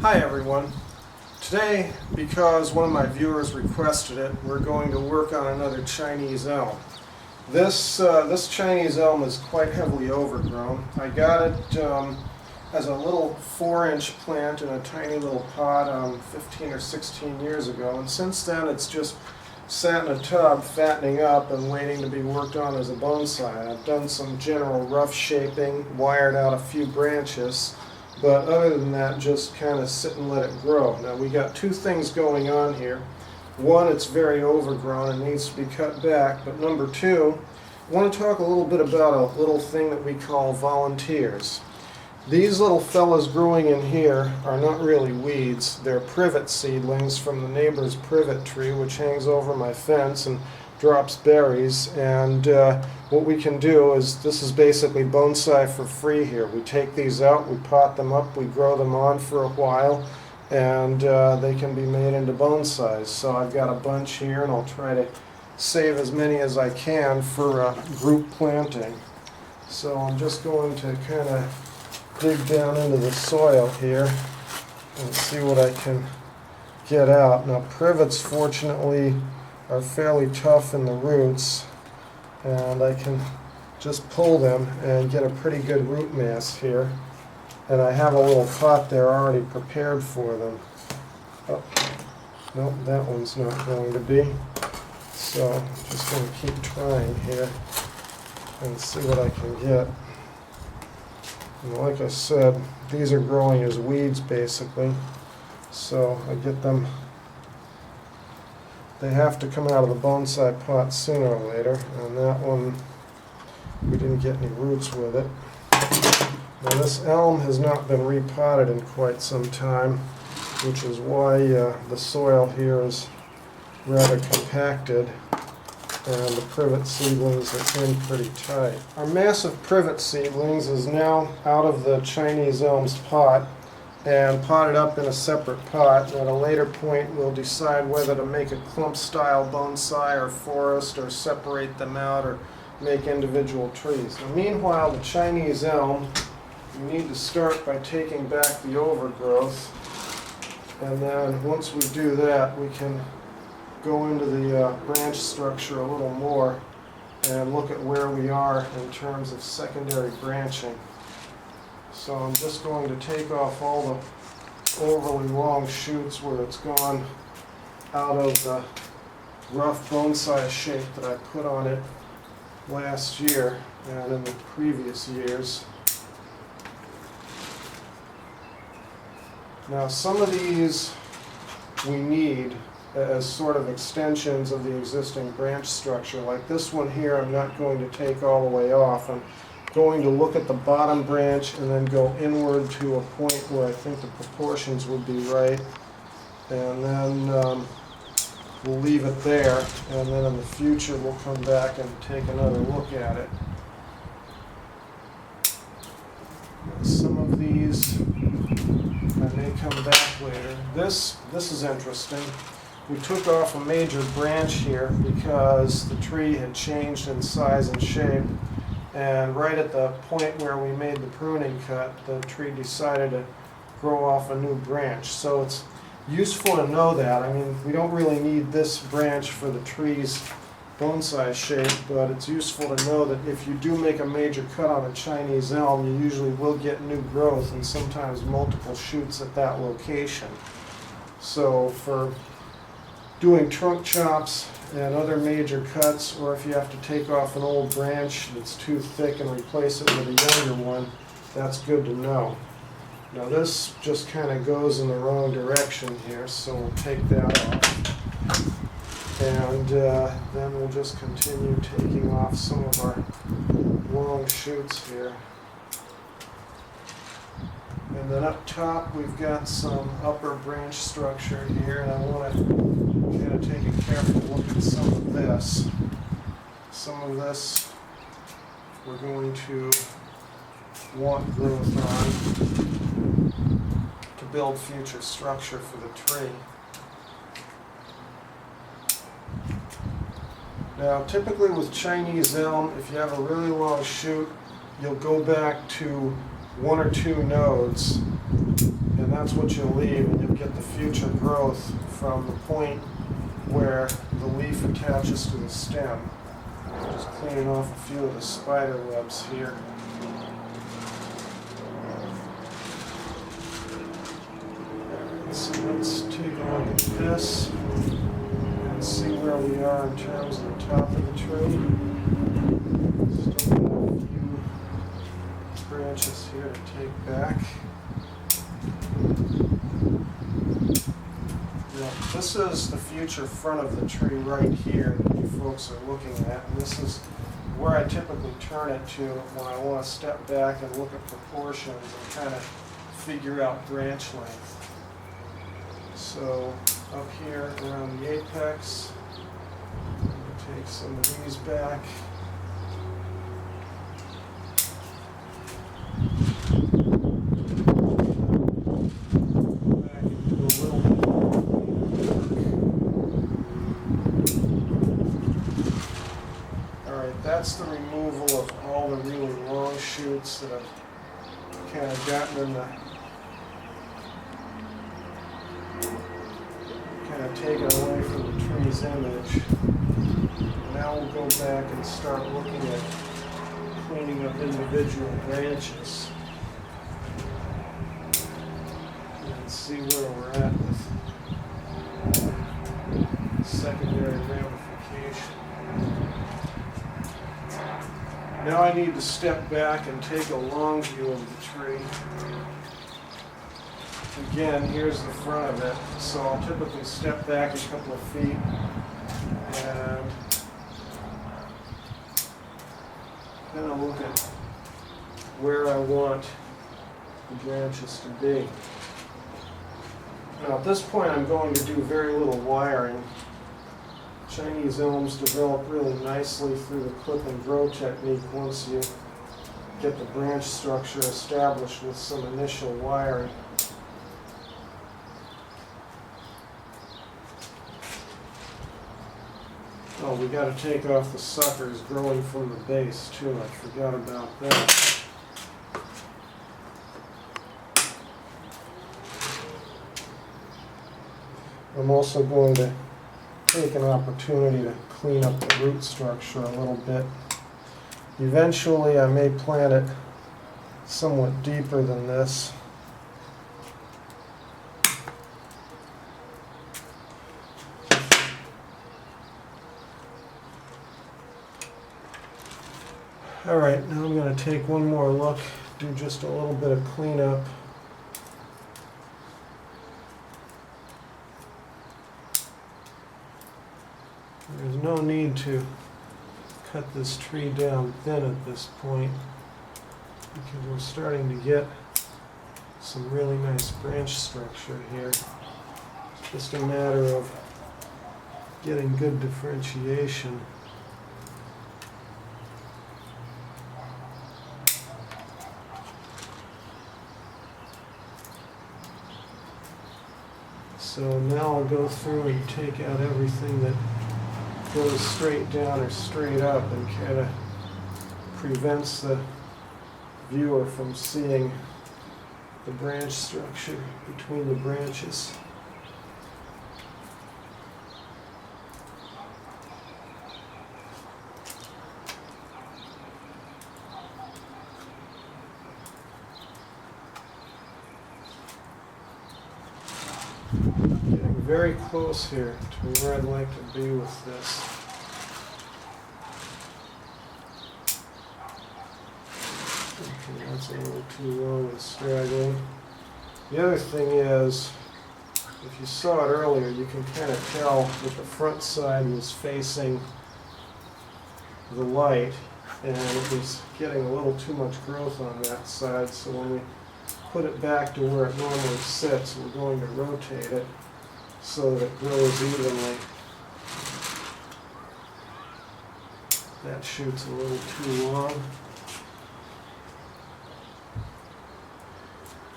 Hi everyone. Today, because one of my viewers requested it, we're going to work on another Chinese elm. This Chinese elm is quite heavily overgrown. I got it as a little 4-inch plant in a tiny little pot 15 or 16 years ago, and since then it's just sat in a tub fattening up and waiting to be worked on as a bonsai. I've done some general rough shaping, wired out a few branches, but other than that, just kind of sit and let it grow. Now we got two things going on here. One, it's very overgrown and needs to be cut back, but number two, I want to talk a little bit about a little thing that we call volunteers. These little fellas growing in here are not really weeds. They're privet seedlings from the neighbor's privet tree, which hangs over my fence and drops berries. And what we can do is, this is basically bonsai for free here. We take these out, we pot them up, we grow them on for a while, and they can be made into bonsais. So I've got a bunch here, and I'll try to save as many as I can for group planting. So I'm just going to kind of dig down into the soil here and see what I can get out. Now privets fortunately are fairly tough in the roots, and I can just pull them and get a pretty good root mass here. And I have a little pot there already prepared for them. Oh, no, that one's not going to be. So I'm just going to keep trying here and see what I can get. And like I said, these are growing as weeds basically, so I get them. They have to come out of the bonsai pot sooner or later, and that one, we didn't get any roots with it. Now this elm has not been repotted in quite some time, which is why the soil here is rather compacted, and the privet seedlings are in pretty tight. Our massive privet seedlings is now out of the Chinese elm's pot and potted up in a separate pot. At a later point we'll decide whether to make a clump style bonsai or forest, or separate them out, or make individual trees. Now, meanwhile, the Chinese elm, we need to start by taking back the overgrowth, and then once we do that we can go into the branch structure a little more and look at where we are in terms of secondary branching. So I'm just going to take off all the overly long shoots where it's gone out of the rough bonsai shape that I put on it last year and in the previous years. Now some of these we need as sort of extensions of the existing branch structure. Like this one here, I'm not going to take all the way off. I'm going to look at the bottom branch and then go inward to a point where I think the proportions would be right, and then we'll leave it there, and then in the future we'll come back and take another look at it. Some of these I may come back later. This is interesting. We took off a major branch here because the tree had changed in size and shape, and right at the point where we made the pruning cut, the tree decided to grow off a new branch. So it's useful to know that. I mean, we don't really need this branch for the tree's bonsai shape, but it's useful to know that if you do make a major cut on a Chinese elm, you usually will get new growth and sometimes multiple shoots at that location. So for doing trunk chops and other major cuts, or if you have to take off an old branch that's too thick and replace it with a younger one, that's good to know. Now this just kind of goes in the wrong direction here, so we'll take that off. And then we'll just continue taking off some of our long shoots here. And then up top we've got some upper branch structure here, and I want to kind of take a careful look at some of this. Some of this we're going to want growth on to build future structure for the tree. Now typically with Chinese elm, if you have a really long shoot, you'll go back to one or two nodes and that's what you'll leave, and you'll get the future growth from the point where the leaf attaches to the stem. Just cleaning off a few of the spider webs here. So let's take a look at this and see where we are in terms of the top of the tree. Still got a few branches here to take back. Now, this is the future front of the tree right here that you folks are looking at, and this is where I typically turn it to when I want to step back and look at proportions and kind of figure out branch length. So up here around the apex, I'm going to take some of these back. Back into a little bit more. Alright, that's the removal of all the really long shoots that I've kind of gotten in the taken away from the tree's image. Now we'll go back and start looking at cleaning up individual branches and see where we're at with secondary ramification. Now I need to step back and take a long view of the tree. Again, here's the front of it, so I'll typically step back a couple of feet and then I'll look at where I want the branches to be. Now at this point I'm going to do very little wiring. Chinese elms develop really nicely through the clip and grow technique once you get the branch structure established with some initial wiring. Oh, we got to take off the suckers growing from the base too. I forgot about that. I'm also going to take an opportunity to clean up the root structure a little bit. Eventually I may plant it somewhat deeper than this. Alright, now I'm going to take one more look, do just a little bit of cleanup. There's no need to cut this tree down thin at this point because we're starting to get some really nice branch structure here. It's just a matter of getting good differentiation. So now I'll go through and take out everything that goes straight down or straight up and kind of prevents the viewer from seeing the branch structure between the branches. Getting very close here to where I'd like to be with this. Okay, that's a little too long and straggling. The other thing is, if you saw it earlier, you can kind of tell that the front side was facing the light and it was getting a little too much growth on that side, so when we put it back to where it normally sits, we're going to rotate it so that it grows evenly. That shoot's a little too long.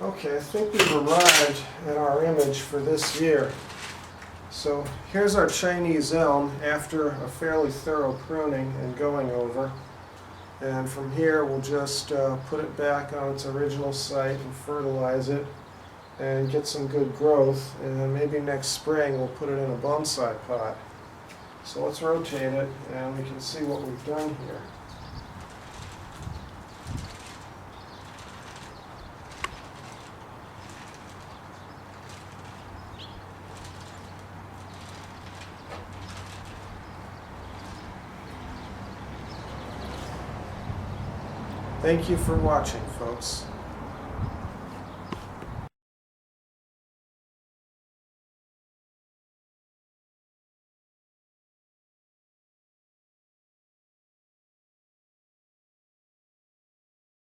Okay, I think we've arrived at our image for this year. So here's our Chinese elm after a fairly thorough pruning and going over. And from here we'll just put it back on its original site and fertilize it. and get some good growth, and then maybe next spring we'll put it in a bonsai pot. So let's rotate it and we can see what we've done here. Thank you for watching, folks.